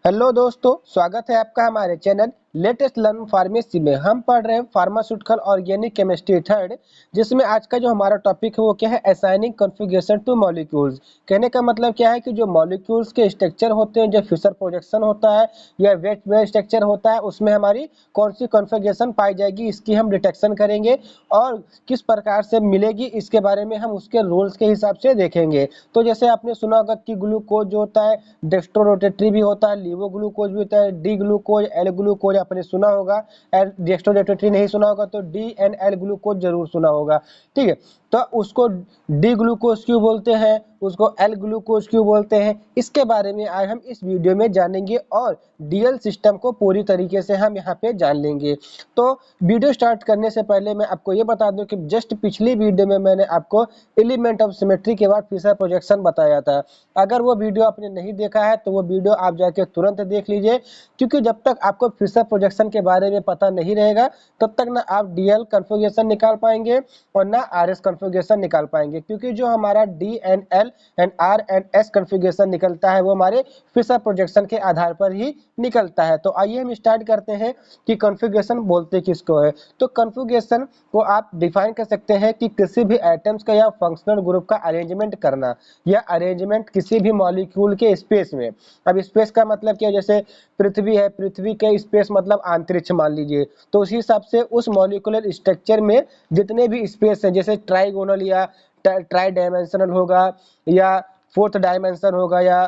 Hello दोस्तों, स्वागत है आपका हमारे चैनल लेटेस्ट लर्न फार्मेसी में। हम पढ़ रहे हैं फार्मास्यूटिकल ऑर्गेनिक केमिस्ट्री थर्ड, जिसमें आज का जो हमारा टॉपिक है वो क्या है, असाइनिंग कॉन्फ़िगरेशन टू मॉलिक्यूल्स। कहने का मतलब क्या है कि जो मॉलिक्यूल्स के स्ट्रक्चर होते हैं, जो फिशर प्रोजेक्शन होता है या वेट में स्ट्रक्चर होता है, उसमें हमारी कौन सी कॉन्फ़िगरेशन पाई जाएगी, इसकी हम डिटेक्शन करेंगे और किस प्रकार से मिलेगी इसके बारे में हम उसके रूल्स के हिसाब से देखेंगे। तो जैसे आपने सुना होगा कि ग्लूकोज जो होता है डेक्स्ट्रो रोटेटरी भी होता है, लीवो ग्लूकोज भी होता है, डी ग्लूकोज, एल ग्लूकोज आपने सुना होगा। डेक्स्ट्रो रोटेटरी नहीं सुना होगा तो डी एंड एल ग्लूकोज जरूर सुना होगा। ठीक है, तो उसको डी ग्लूकोज क्यों बोलते हैं, उसको एल ग्लूकोज क्यों बोलते हैं, इसके बारे में आज हम इस वीडियो में जानेंगे और डीएल सिस्टम को पूरी तरीके से हम यहाँ पे जान लेंगे। तो वीडियो स्टार्ट करने से पहले मैं आपको ये बता दूं कि जस्ट पिछली वीडियो में मैंने आपको एलिमेंट ऑफ सिमेट्री के बाद फिशर प्रोजेक्शन बताया था। अगर वो वीडियो आपने नहीं देखा है तो वो वीडियो आप जाके तुरंत देख लीजिए, क्योंकि जब तक आपको फिशर प्रोजेक्शन के बारे में पता नहीं रहेगा तब तक ना आप डीएल कॉन्फ़िगरेशन निकाल पाएंगे और ना आरएस कॉन्फ़िगरेशन निकाल पाएंगे, क्योंकि जो हमारा D and L and R and S configuration निकलता है वो हमारे फिशर प्रोजेक्शन के आधार पर ही निकलता है। तो आइए हम स्टार्ट करते हैं कि कॉन्फ़िगरेशन बोलते किसको है। तो कॉन्फ़िगरेशन को आप डिफाइन कर सकते हैं कि किसी भी एटम्स का या फंक्शनल ग्रुप का अरेंजमेंट करना या अरेंजमेंट किसी भी मॉलिक्यूल के स्पेस में। अब स्पेस का मतलब क्या है, जैसे पृथ्वी है, पृथ्वी के स्पेस मतलब अंतरिक्ष मान लीजिए, तो उसी हिसाब से उस मॉलिक्यूलर स्ट्रक्चर में जितने भी स्पेस हैं, जैसे ट्राइगोनल या ट्राई डायमेंशनल होगा या फोर्थ डायमेंशन होगा या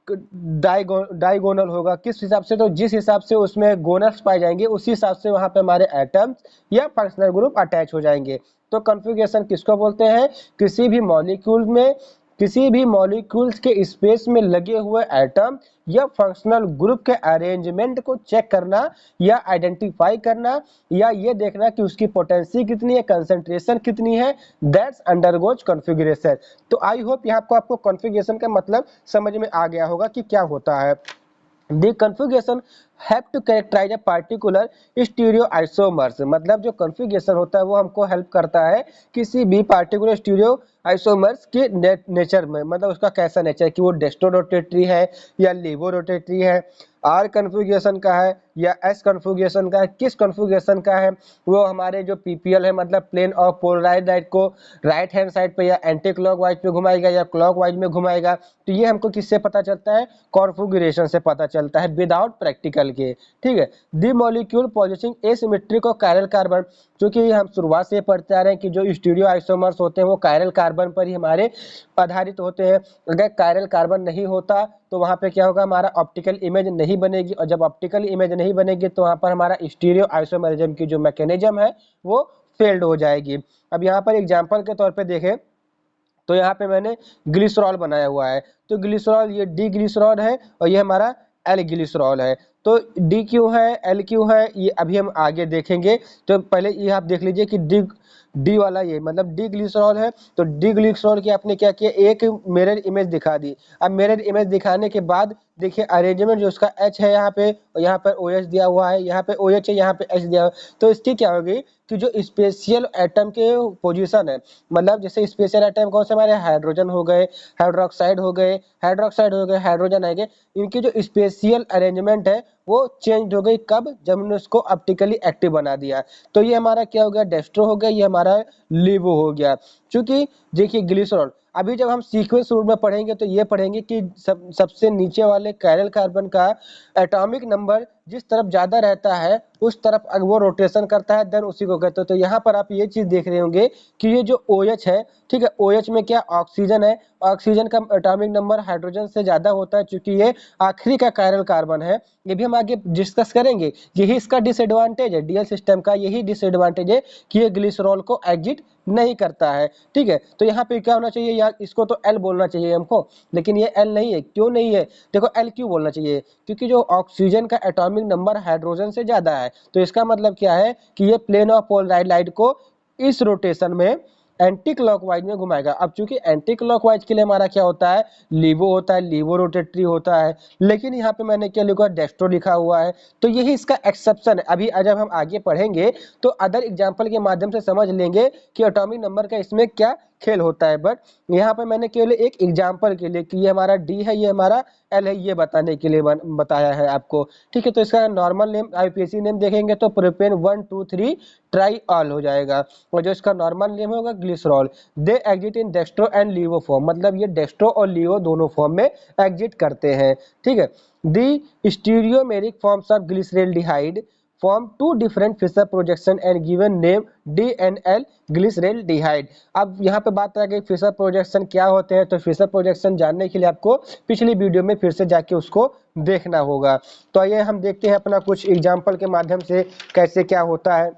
डाइगोनल होगा, किस हिसाब से, तो जिस हिसाब से उसमें गोनल्स पाए जाएंगे उसी हिसाब से वहां पे हमारे एटम्स या फंक्शनल ग्रुप अटैच हो जाएंगे। तो कॉन्फ़िगरेशन किसको बोलते हैं, किसी भी मॉलिक्यूल में, किसी भी मॉलिक्यूल्स के स्पेस में लगे हुए एटम या फंक्शनल ग्रुप के अरेंजमेंट को चेक करना या आइडेंटिफाई करना या ये देखना कि उसकी पोटेंसी कितनी है, कंसंट्रेशन कितनी है, दैट्स अंडरगोज कॉन्फ़िगरेशन। तो आई होप यहाँ आपको कॉन्फ़िगरेशन का मतलब समझ में आ गया होगा कि क्या होता है। The configuration have to characterize a particular stereoisomers, मतलब जो कॉन्फ़िगरेशन होता है वो हमको हेल्प करता है किसी भी पार्टिकुलर स्टीरियो आइसोमर्स के नेचर में, मतलब उसका कैसा नेचर है कि वो डेस्टो रोटेटरी है या लीवो रोटेटरी है, आर कॉन्फ़िगरेशन का है या एस कॉन्फ़िगरेशन का है, किस कॉन्फ़िगरेशन का है, वो हमारे जो पीपीएल है मतलब प्लेन ऑफ पोलराइज्ड लाइट को राइट हैंड साइड पे या एंटी क्लॉकवाइज पे घुमाएगा या क्लॉकवाइज में घुमाएगा। तो ये हमको किससे पता चलता है, कॉन्फ़िगरेशन से पता चलता है विदाउट प्रैक्टिकल के। ठीक है, दी मॉलिक्यूल पॉजिटिव एसिमेट्रिक और कायरल कार्बन, क्योंकि हम शुरुआत से पढ़ते आ रहे हैं कि जो स्टीरियो आइसोमर्स होते हैं वो कायरल कार्बन पर ही हमारे आधारित होते हैं। अगर कायरल कार्बन नहीं होता तो वहाँ पे क्या होगा, हमारा ऑप्टिकल इमेज नहीं बनेगी, और जब ऑप्टिकल इमेज नहीं बनेगी तो वहाँ पर हमारा स्टीरियो आइसोमरिज्म की जो मैकेनिज्म है वो फेल्ड हो जाएगी। अब यहाँ पर एग्जाम्पल के तौर पे देखें तो यहाँ पे मैंने ग्लिसरॉल बनाया हुआ है, तो ग्लिसरॉल ये डी ग्लिसरॉल है और ये हमारा एल ग्लिसरॉल है। तो डी क्यों है, एल क्यों है, ये अभी हम आगे देखेंगे। तो पहले ये आप देख लीजिए कि डी वाला ये मतलब डी ग्लिसरॉल है, तो डी ग्लिसरॉल की आपने क्या किया, एक मिरर इमेज दिखा दी। अब मिरर इमेज दिखाने के बाद देखिए अरेंजमेंट जो उसका एच है यहाँ पे और यहाँ पर ओ एच दिया हुआ है, यहाँ पे ओ एच है, यहाँ पे एच दिया हुआ है, तो इसकी क्या होगी कि जो स्पेशियल एटम के पोजीशन है, मतलब जैसे स्पेशल एटम कौन से हमारे हाइड्रोजन हो गए, हाइड्रोक्साइड हो गए, हाइड्रोजन आ गए, इनकी जो स्पेशियल अरेंजमेंट है वो चेंज हो गई। कब, जब हमने उसको ऑप्टिकली एक्टिव बना दिया। तो ये हमारा क्या हो गया, डेस्ट्रो हो गया, ये हमारा लीवो हो गया। क्योंकि देखिए ग्लिसरॉल, अभी जब हम सीक्वेंस रूल में पढ़ेंगे तो ये पढ़ेंगे कि सबसे नीचे वाले कायरल कार्बन का एटॉमिक नंबर जिस तरफ ज्यादा रहता है उस तरफ वो रोटेशन करता है, देन उसी को कहते हैं। तो यहाँ पर आप ये चीज देख रहे होंगे कि ये जो OH है, ठीक है, OH में क्या ऑक्सीजन है, ऑक्सीजन का एटॉमिक नंबर हाइड्रोजन से ज्यादा होता है, क्योंकि ये आखिरी का कायरल कार्बन है। ये भी हम आगे डिस्कस करेंगे, यही इसका डिसएडवांटेज है, डीएल सिस्टम का यही डिसएडवांटेज है कि ये ग्लिसरॉल को एग्जिट नहीं करता है। ठीक है, तो यहाँ पे क्या होना चाहिए यार, इसको तो एल बोलना चाहिए हमको, लेकिन ये एल नहीं है। क्यों नहीं है, देखो एल क्यों बोलना चाहिए, क्योंकि जो ऑक्सीजन का एटॉमिक नंबर हाइड्रोजन से ज्यादा है, तो इसका मतलब क्या है कि ये प्लेन ऑफ पोलराइज्ड लाइट को इस रोटेशन में एंटी क्लॉकवाइज में घुमाएगा। अब चूंकि एंटी क्लॉकवाइज के लिए हमारा क्या होता है, लीवो होता है, लीवो रोटेटरी होता है, लेकिन यहाँ पे मैंने क्या लिखा, डेस्ट्रो लिखा हुआ है, तो यही इसका एक्सेप्शन है। अभी जब हम आगे पढ़ेंगे तो अदर एग्जाम्पल के माध्यम से समझ लेंगे कि एटॉमिक नंबर का इसमें क्या खेल होता है। बट यहाँ पे मैंने केवल एक एग्जाम्पल के लिए कि ये हमारा डी है, ये हमारा एल है, ये बताने के लिए बताया है आपको। ठीक है, तो इसका नॉर्मल नेम आईपीएसी नेम देखेंगे तो प्रोपेन 1 2 3 ट्राई ऑल हो जाएगा, और जो इसका नॉर्मल नेम होगा glycerol. They exist in dextro and laevo form, मतलब ये डेस्ट्रो और लीवो दोनों फॉर्म में एग्जिट करते हैं। ठीक है, the stereomeric forms of glyceraldehyde form two different Fischer projection and given name D and L glyceraldehyde. अब यहाँ पे बात है कि फिशर प्रोजेक्शन क्या होते हैं, तो फिशर प्रोजेक्शन जानने के लिए आपको पिछली वीडियो में फिर से जाके उसको देखना होगा। तो आइए हम देखते हैं अपना कुछ एग्जाम्पल के माध्यम से कैसे क्या होता है।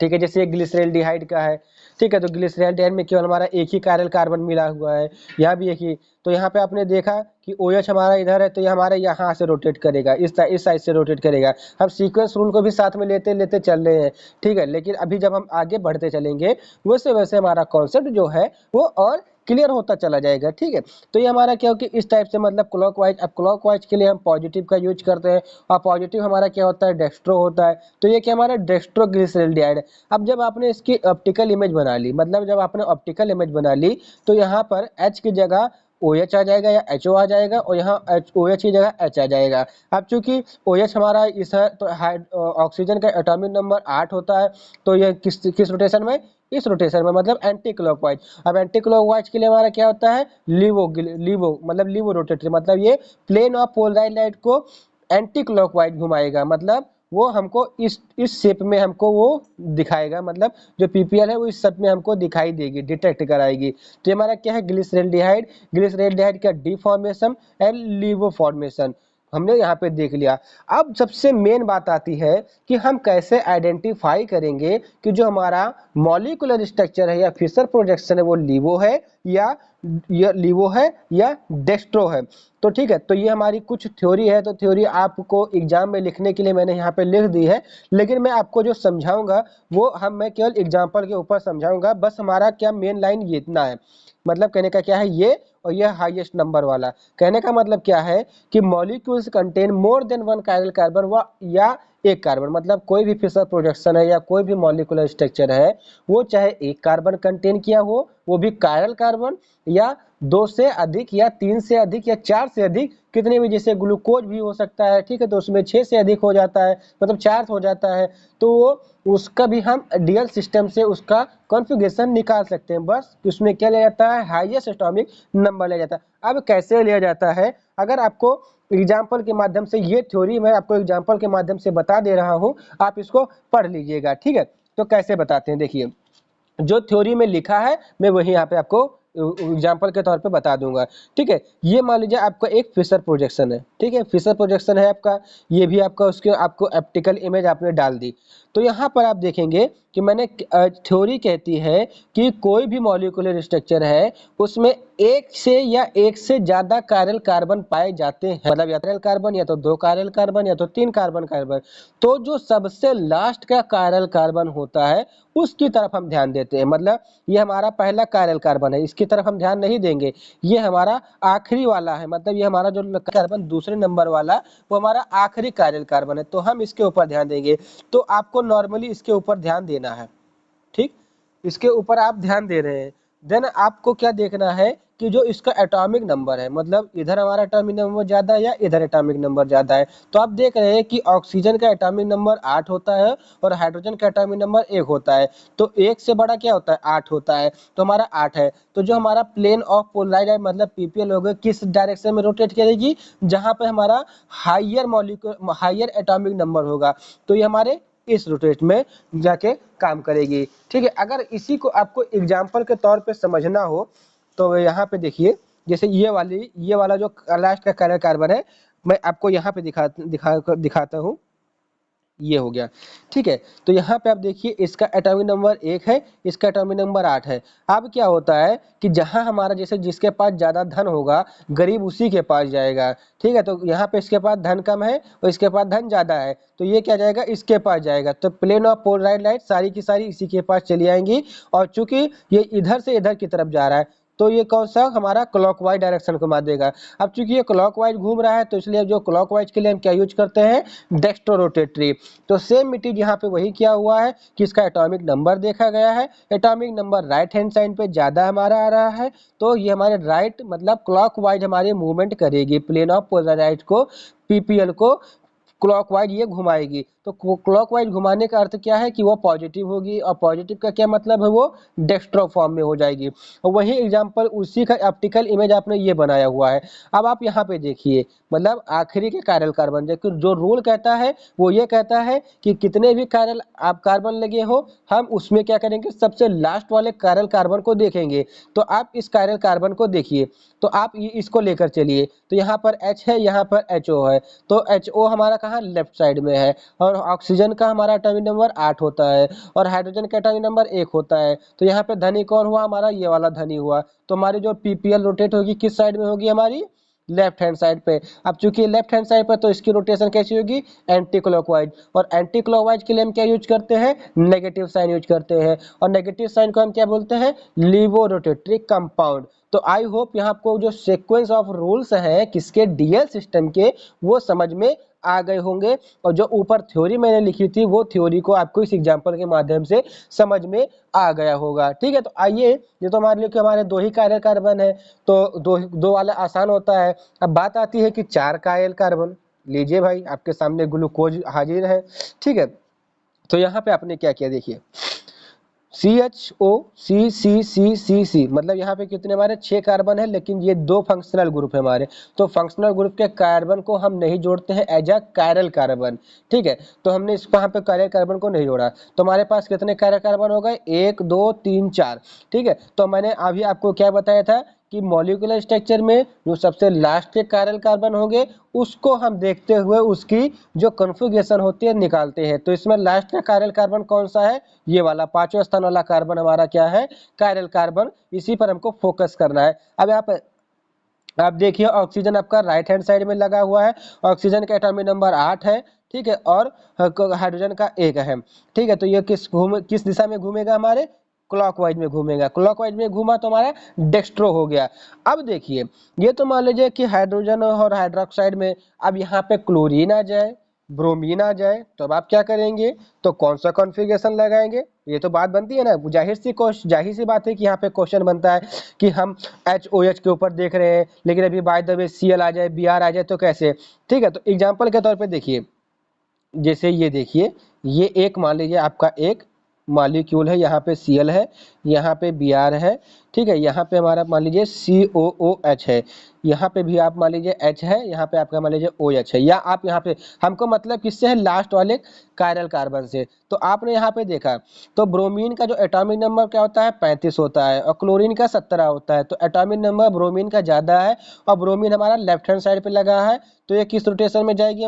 ठीक है, जैसे ग्लिसरेल्डिहाइड का है। ठीक है, तो ग्लिसरेल्डिहाइड में केवल हमारा एक ही कायरल कार्बन मिला हुआ है, यहाँ भी एक ही। तो यहाँ पे आपने देखा कि OH हमारा इधर है, तो ये हमारे यहाँ से रोटेट करेगा, इस साइड से रोटेट करेगा। हम सीक्वेंस रूल को भी साथ में लेते लेते चल रहे हैं। ठीक है, लेकिन अभी जब हम आगे बढ़ते चलेंगे वैसे वैसे हमारा कॉन्सेप्ट जो है वो और क्लियर होता चला जाएगा। ठीक है, तो ये हमारा क्या हो कि इस टाइप से मतलब क्लॉकवाइज। अब क्लॉकवाइज के लिए हम पॉजिटिव का यूज करते हैं, और पॉजिटिव हमारा क्या होता है, डेक्स्ट्रो होता है। तो ये क्या हमारा डेक्स्ट्रो ग्लिसरेल्डिहाइड है। अब जब आपने इसकी ऑप्टिकल इमेज बना ली, मतलब जब आपने ऑप्टिकल इमेज बना ली, तो यहाँ पर H की जगह OH आ जाएगा या HO आ जाएगा, और यहाँ OH की जगह H आ जाएगा। अब चूंकि OH हमारा इस है तो ऑक्सीजन का एटॉमिक नंबर 8 होता है, तो ये किस रोटेशन में, इस रोटेशन में, मतलब एंटी क्लॉकवाइज। अब एंटी क्लॉकवाइज के लिए हमारा क्या होता है, लीवो मतलब लीवो रोटेटरी, मतलब ये प्लेन ऑफ पोलराइज लाइट को एंटी क्लॉकवाइज घुमाएगा, मतलब वो हमको इस शेप में हमको वो दिखाएगा, मतलब जो पीपीएल है वो इस शेप में हमको दिखाई देगी, डिटेक्ट कराएगी। तो हमारा क्या है, ग्लिसरेल्डिहाइड। ग्लिसरेल्डिहाइड का डी फॉर्मेशन एंड लीवो फॉर्मेशन हमने यहाँ पे देख लिया। अब सबसे मेन बात आती है कि हम कैसे आइडेंटिफाई करेंगे कि जो हमारा मॉलिक्यूलर स्ट्रक्चर है या फिशर प्रोजेक्शन है वो लीवो है या लीवो है या डेक्स्ट्रो है। तो ठीक है, तो ये हमारी कुछ थ्योरी है, तो थ्योरी आपको एग्जाम में लिखने के लिए मैंने यहाँ पे लिख दी है, लेकिन मैं आपको जो समझाऊंगा वो मैं केवल एग्जाम्पल के ऊपर समझाऊंगा। बस हमारा क्या मेन लाइन ये इतना है, मतलब कहने का क्या है ये, और यह हाईएस्ट नंबर वाला। कहने का मतलब क्या है कि molecules contain more than one chiral carbon व या एक कार्बन, मतलब कोई भी फिशर प्रोजेक्शन है या कोई भी मॉलिक्यूलर स्ट्रक्चर है वो चाहे एक कार्बन कंटेन किया हो, वो भी कायरल कार्बन, या 2 से अधिक या 3 से अधिक या 4 से अधिक, कितने भी, जैसे ग्लूकोज भी हो सकता है। ठीक है, तो उसमें 6 से अधिक हो जाता है, मतलब 4 हो जाता है, तो वो उसका भी हम डीएल सिस्टम से उसका कॉन्फ़िगरेशन निकाल सकते हैं। बस उसमें क्या लिया जाता है, हाईएस्ट एटॉमिक नंबर लिया जाता है। अब कैसे लिया जाता है, अगर आपको एग्जाम्पल के माध्यम से, ये थ्योरी मैं आपको एग्जाम्पल के माध्यम से बता दे रहा हूँ, आप इसको पढ़ लीजिएगा। ठीक है, तो कैसे बताते हैं, देखिए जो थ्योरी में लिखा है मैं वही यहाँ पे आपको एग्जाम्पल के तौर पे बता दूंगा। ठीक है, ये मान लीजिए आपका एक फिशर प्रोजेक्शन है। ठीक है, फिशर प्रोजेक्शन है आपका, ये भी आपका, उसके आपको ऑप्टिकल इमेज आपने डाल दी। तो यहाँ पर आप देखेंगे कि मैंने थ्योरी कहती है कि कोई भी मॉलिक्यूलर स्ट्रक्चर है उसमें एक से या एक से ज्यादा कायरल कार्बन पाए जाते हैं, मतलब या कायरल कार्बन या तो 2 कायरल कार्बन या तो 3 कार्बन। तो जो सबसे लास्ट का कायरल कार्बन होता है उसकी तरफ हम ध्यान देते हैं, मतलब ये हमारा पहला कायरल कार्बन है, इसकी तरफ हम ध्यान नहीं देंगे। ये हमारा आखिरी वाला है, मतलब ये हमारा जो कार्बन दूसरे नंबर वाला वो हमारा आखिरी कायरल कार्बन है, तो हम इसके ऊपर ध्यान देंगे। तो आपको नॉर्मली इसके ऊपर ध्यान देना है। ठीक, इसके ऊपर आप ध्यान दे रहे हैं। देन आपको क्या देखना है कि जो इसका एटॉमिक नंबर है, मतलब इधर हमारा एटॉमिक नंबर ज्यादा है या इधर एटॉमिक नंबर ज्यादा है। तो आप देख रहे हैं कि ऑक्सीजन का एटॉमिक नंबर 8 होता है और हाइड्रोजन का एटॉमिक नंबर 1 होता है, तो 1 से बड़ा क्या होता है, 8 होता है, तो हमारा 8 है। तो जो हमारा प्लेन ऑफ पोलराइज है, मतलब पीपीएल होगा, किस डायरेक्शन में रोटेट करेगी, जहां पे हमारा हाइयर एटॉमिक नंबर होगा, तो ये हमारे इस रोटेट में जाके काम करेगी। ठीक है, अगर इसी को आपको एग्जाम्पल के तौर पे समझना हो तो यहाँ पे देखिए, जैसे ये वाला जो लास्ट का कायरल कार्बन है, मैं आपको यहाँ पे दिखाता हूँ, ये हो गया। ठीक है, तो यहाँ पे आप देखिए इसका एटॉमिक नंबर 1 है, इसका एटॉमिक नंबर 8 है। अब क्या होता है कि जहाँ हमारा, जैसे जिसके पास ज्यादा धन होगा गरीब उसी के पास जाएगा। ठीक है, तो यहाँ पे इसके पास धन कम है और इसके पास धन ज्यादा है, तो ये क्या जाएगा, इसके पास जाएगा। तो प्लेन ऑफ पोलराइज लाइट सारी की सारी इसी के पास चली आएंगी, और चूंकि ये इधर से इधर की तरफ जा रहा है तो ये कौन सा हमारा क्लॉकवाइज डायरेक्शन को मार देगा। अब चूंकि ये क्लॉकवाइज घूम रहा है तो इसलिए जो क्लॉकवाइज के लिए हम क्या यूज करते हैं, डेक्स्ट्रो रोटेटरी। तो सेम इट इज यहाँ पे वही किया हुआ है कि इसका एटॉमिक नंबर देखा गया है, atomic number right hand side पे ज्यादा हमारा आ रहा है, तो ये हमारे राइट मतलब क्लॉकवाइज हमारी मूवमेंट करेगी, प्लेन ऑफ पोलराइज को पीपीएल को क्लॉकवाइज ये घुमाएगी। तो क्लॉकवाइज घुमाने का अर्थ क्या है कि वो पॉजिटिव होगी, और पॉजिटिव का क्या मतलब है, वो डेक्स्ट्रो फॉर्म में हो जाएगी। और वही एग्जांपल उसी का ऑप्टिकल इमेज आपने ये बनाया हुआ है। अब आप यहाँ पे देखिए, मतलब आखिरी के कायरल कार्बन, जो रूल कहता है वो ये कहता है कि कितने भी कायरल आप कार्बन लगे हो, हम उसमें क्या करेंगे, सबसे लास्ट वाले कायरल कार्बन को देखेंगे। तो आप इस कायरल कार्बन को देखिए, तो आप इसको लेकर चलिए, तो यहाँ पर H है, यहाँ पर HO है, तो HO हमारा कहाँ, लेफ्ट साइड में है, और ऑक्सीजन का हमारा एटॉमिक नंबर 8 होता है, और हाइड्रोजन का एटॉमिक नंबर 1 होता है। तो यहाँ पे धनी कौन हुआ हमारा, ये वाला धनी हुआ। तो हमारी जो पीपीएल रोटेट होगी किस साइड में होगी, हमारी लेफ्ट हैंड साइड पे। अब चूंकि लेफ्ट हैंड साइड पे, तो इसकी रोटेशन कैसी होगी, एंटी क्लॉकवाइज। और एंटी क्लॉकवाइज के लिए हम क्या यूज करते हैं, नेगेटिव साइन यूज करते हैं, और नेगेटिव साइन को हम क्या बोलते हैं, लीवो रोटेटरी कंपाउंड। तो आई होप यहाँ आपको जो सीक्वेंस ऑफ रूल्स हैं किसके, डीएल सिस्टम के, वो समझ में आ गए होंगे। और जो ऊपर थ्योरी मैंने लिखी थी वो थ्योरी को आपको इस एग्जांपल के माध्यम से समझ में आ गया होगा। ठीक है, तो आइए, ये तो मान लो कि हमारे 2 ही कायरल कार्बन है, तो दो वाला आसान होता है। अब बात आती है कि 4 कायरल कार्बन। लीजिए भाई, आपके सामने ग्लूकोज हाजिर है। ठीक है, तो यहाँ पे आपने क्या किया, देखिए CHO C मतलब यहाँ पे कितने हमारे 6 कार्बन है, लेकिन ये 2 फंक्शनल ग्रुप है हमारे। तो फंक्शनल ग्रुप के कार्बन को हम नहीं जोड़ते हैं एज अ कायरल कार्बन। ठीक है, तो हमने इस यहाँ पे कायरल कार्बन को नहीं जोड़ा, तो हमारे पास कितने कायरल कार्बन हो गए, 1 2 3 4। ठीक है, तो मैंने अभी आपको क्या बताया था कि मॉलिक्यूलर स्ट्रक्चर में जो सबसे लास्ट के कायरल कार्बन होंगे उसको हम देखते हुए उसकी जो कॉन्फ़िगरेशन होती है निकालते हैं। तो इसमें लास्ट का कायरल कार्बन कौन सा है, ये वाला 5वें स्थान वाला कार्बन हमारा क्या है, कायरल कार्बन। इसी पर हमको फोकस करना है। अब आप देखिए, ऑक्सीजन आपका राइट हैंड साइड में लगा हुआ है, ऑक्सीजन का एटॉमिक नंबर 8 है। ठीक है, और हाइड्रोजन का 1 है। ठीक है, तो ये किस दिशा में घूमेगा, हमारे क्लॉकवाइज में घूमेगा। क्लॉकवाइज में घूमा तो हमारा डेक्स्ट्रो हो गया। अब देखिए, ये तो मान लीजिए कि हाइड्रोजन और हाइड्रोक्साइड में अब यहाँ पे क्लोरीन आ जाए, ब्रोमीन आ जाए, तो अब आप क्या करेंगे, तो कौन सा कॉन्फ़िगरेशन लगाएंगे। ये तो बात बनती है ना, जाहिर सी बात है कि यहाँ पे क्वेश्चन बनता है कि हम HOH के ऊपर देख रहे हैं, लेकिन अभी बाय द वे Cl आ जाए, Br आ जाए, तो कैसे। ठीक है, तो एग्जाम्पल के तौर पे देखिए, जैसे ये देखिए, ये एक मान लीजिए आपका एक मॉलिक्यूल है, यहाँ पे Cl है, यहाँ पे Br है। ठीक है, यहाँ पे हमारा मान लीजिए COOH है, यहाँ पे भी आप मान लीजिए H है, यहाँ पे आपका मान लीजिए OH है, या आप यहाँ पे, हमको मतलब किससे है, लास्ट वाले कायरल कार्बन से। तो आपने यहाँ पे देखा, तो ब्रोमीन का जो एटॉमिक नंबर क्या होता है, 35 होता है, और क्लोरीन का 17 होता है। तो एटॉमिक नंबर ब्रोमीन का ज़्यादा है, और ब्रोमीन हमारा लेफ्ट हैंड साइड पे लगा है, तो ये किस रोटेशन में जाएगी,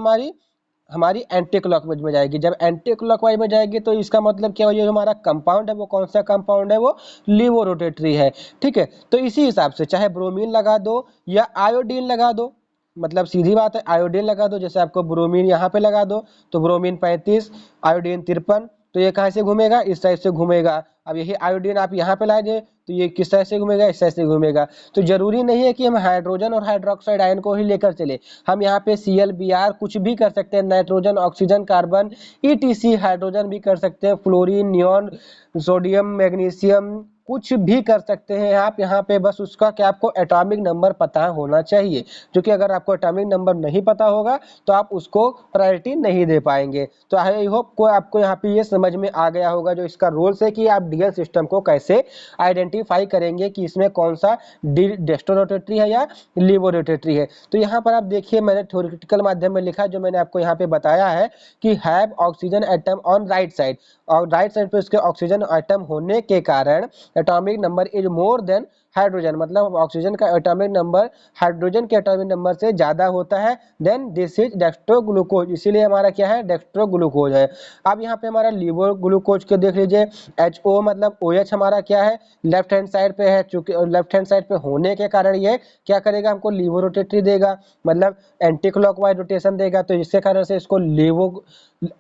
हमारी एंटी क्लॉकवाइज में जाएगी। जब एंटी क्लॉकवाइज में जाएगी तो इसका मतलब क्या हो, ये हमारा कंपाउंड है वो कौन सा कंपाउंड है, वो लीवो रोटेटरी है। ठीक है, तो इसी हिसाब से चाहे ब्रोमीन लगा दो या आयोडीन लगा दो, मतलब सीधी बात है, आयोडीन लगा दो। जैसे आपको ब्रोमीन यहाँ पे लगा दो, तो ब्रोमीन 35, आयोडीन 53, तो ये कहाँ से घूमेगा, इस साइड से घूमेगा। अब यही आयोडीन आप यहाँ पे ला दे, तो ये किस साइड से घूमेगा, इस साइड से घूमेगा। तो जरूरी नहीं है कि हम हाइड्रोजन और हाइड्रोक्साइड आयन को ही लेकर चले, हम यहाँ पे Cl Br कुछ भी कर सकते हैं, nitrogen, oxygen, carbon, ETC hydrogen भी कर सकते हैं, फ्लोरीन, नियॉन, सोडियम, मैग्नीशियम, कुछ भी कर सकते हैं आप यहाँ पे। बस उसका क्या, आपको एटॉमिक नंबर पता होना चाहिए, क्योंकि अगर आपको एटॉमिक नंबर नहीं पता होगा तो आप उसको प्रायोरिटी नहीं दे पाएंगे। तो आई होप को आपको यहाँ पे ये समझ में आ गया होगा जो इसका रूल्स है कि आप डीएल सिस्टम को कैसे आइडेंटिफाई करेंगे कि इसमें कौन सा डेक्स्ट्रो रोटेटरी है या लीवो रोटेटरी है। तो यहाँ पर आप देखिए, मैंने थ्योरेटिकल माध्यम में लिखा, जो मैंने आपको यहाँ पे बताया है कि have oxygen atom on right side, और राइट साइड पे उसके ऑक्सीजन एटम होने के कारण atomic number is more than hydrogen, मतलब ऑक्सीजन का एटॉमिक नंबर हाइड्रोजन के एटॉमिक नंबर से ज्यादा होता है, then this is dextro glucose, इसीलिए हमारा क्या है, डेक्स्ट्रो ग्लूकोज है। अब यहाँ पे हमारा लीवो ग्लूकोज के देख लीजिए, HO मतलब OH हमारा क्या है, लेफ्ट हैंड साइड पे है, चूंकि लेफ्ट हैंड साइड पे होने के कारण ये क्या करेगा, हमको लीवो रोटेटरी देगा, मतलब एंटी क्लॉकवाइज रोटेशन देगा। तो इसके कारण से इसको लीवो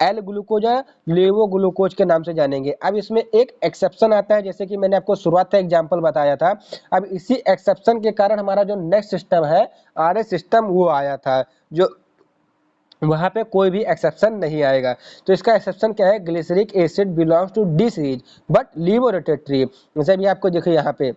एल ग्लूकोज है, लीवो ग्लूकोज के नाम से जानेंगे। अब इसमें एक एक्सेप्शन आता है, जैसे कि मैंने आपको शुरुआत का एग्जांपल बताया था, अब इसी एक्सेप्शन के कारण हमारा जो नेक्स्ट सिस्टम है RS सिस्टम वो आया था, जो वहां पे कोई भी एक्सेप्शन नहीं आएगा। तो इसका एक्सेप्शन क्या है, glyceric acid belongs to D series but laevorotatory. जैसे भी आपको देखिए यहाँ पे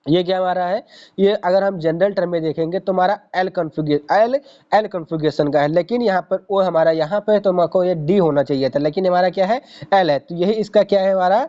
ये क्या हमारा है, ये अगर हम जनरल टर्म में देखेंगे तो हमारा एल कन्फिगरेशन का है, लेकिन यहाँ पर वो हमारा यहाँ पे तो हमको ये डी होना चाहिए था, लेकिन हमारा क्या है एल है। तो यही इसका क्या है, हमारा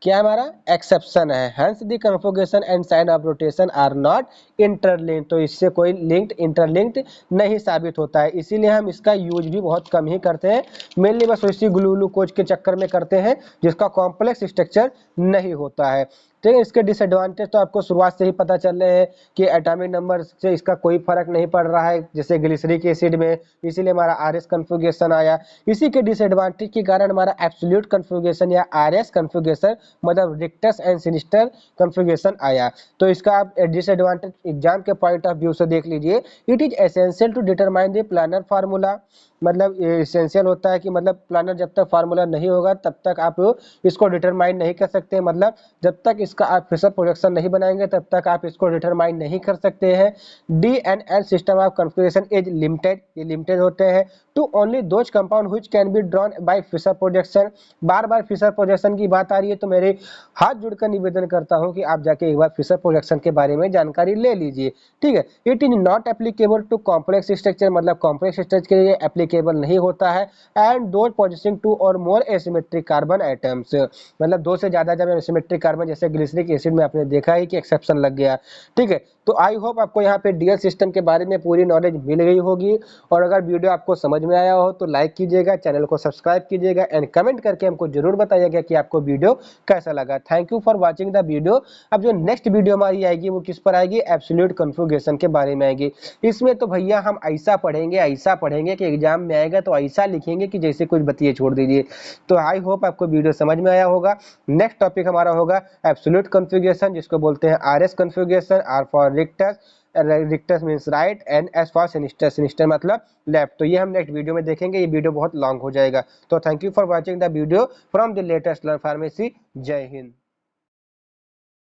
क्या हमारा एक्सेप्शन है। Hence the configuration and sign of rotation are not interlinked. तो इससे कोई इंटरलिंक्ड नहीं साबित होता है, इसीलिए हम इसका यूज भी बहुत कम ही करते हैं। मेनली बस इसी ग्लूकोज के चक्कर में करते हैं जिसका कॉम्प्लेक्स स्ट्रक्चर नहीं होता है। ठीक है, इसके डिसएडवांटेज तो आपको शुरुआत से ही पता चल रहे हैं कि एटॉमिक नंबर से इसका कोई फर्क नहीं पड़ रहा है जैसे ग्लिसरिक एसिड में, इसीलिए हमारा RS कन्फिगरेशन आया। इसी के डिसएडवांटेज के कारण हमारा एब्सोल्यूट कन्फिगरेशन या RS कन्फिगरेशन मतलब रिक्टस एंड सिनिस्टर कन्फिगरेशन आया। तो इसका आप डिसएडवांटेज एग्जाम के पॉइंट ऑफ व्यू से देख लीजिए। It is essential to determine the planar formula, मतलब एसेंशियल होता है कि मतलब प्लानर जब तक फार्मूला नहीं होगा तब तक आप इसको डिटरमाइन नहीं कर सकते, मतलब जब तक इसका आप फिशर प्रोजेक्शन नहीं बनाएंगे तब तक आप इसको डिटरमाइन नहीं कर सकते हैं। DNL system of configuration is limited, ये लिमिटेड होते हैं to only those compound which can be drawn by Fischer projection. बार बार फिशर प्रोजेक्शन की बात आ रही है तो मेरे हाथ जोड़कर निवेदन करता हूं कि आप जाके एक बार फिशर प्रोजेक्शन के बारे में जानकारी ले लीजिए। ठीक है, it is not applicable to complex structure, मतलब कॉम्प्लेक्स स्ट्रक्चर के लिए एप्लीकेबल नहीं होता है। एंड दोज पोजेसिंग टू और मोर एसिमेट्रिक कार्बन एटम्स, मतलब दो से ज्यादा जब एसिमेट्रिक कार्बन जैसे ग्लिसरिक एसिड में आपने देखा है कि एक्सेप्शन लग गया। ठीक है, तो आई होप आपको यहाँ पे डीएल सिस्टम के बारे में पूरी नॉलेज मिल गई होगी, और अगर वीडियो आपको समझ में आया हो तो लाइक कीजिएगा, चैनल को सब्सक्राइब कीजिएगा एंड कमेंट करके हमको जरूर बताइएगा कि आपको वीडियो कैसा लगा। Thank you for watching the video. अब जो नेक्स्ट वीडियो हमारी आएगी वो किस पर आएगी, एब्सोल्यूट कन्फिगरेशन के बारे में आएगी। इसमें तो भैया हम ऐसा पढ़ेंगे कि एग्जाम में आएगा तो ऐसा लिखेंगे कि जैसे कुछ बतिए छोड़ दीजिए। तो आई होप आपको वीडियो समझ में आया होगा। नेक्स्ट टॉपिक हमारा होगा एब्सोल्यूट कन्फिगरेशन, जिसको बोलते हैं RS configuration, R for rictus, rictus means right and S for sinister, sinister मतलब लेफ्ट। तो ये हम नेक्स्ट वीडियो में देखेंगे, ये वीडियो बहुत लॉन्ग हो जाएगा। तो thank you for watching the video from the latest learn pharmacy. जय हिंद।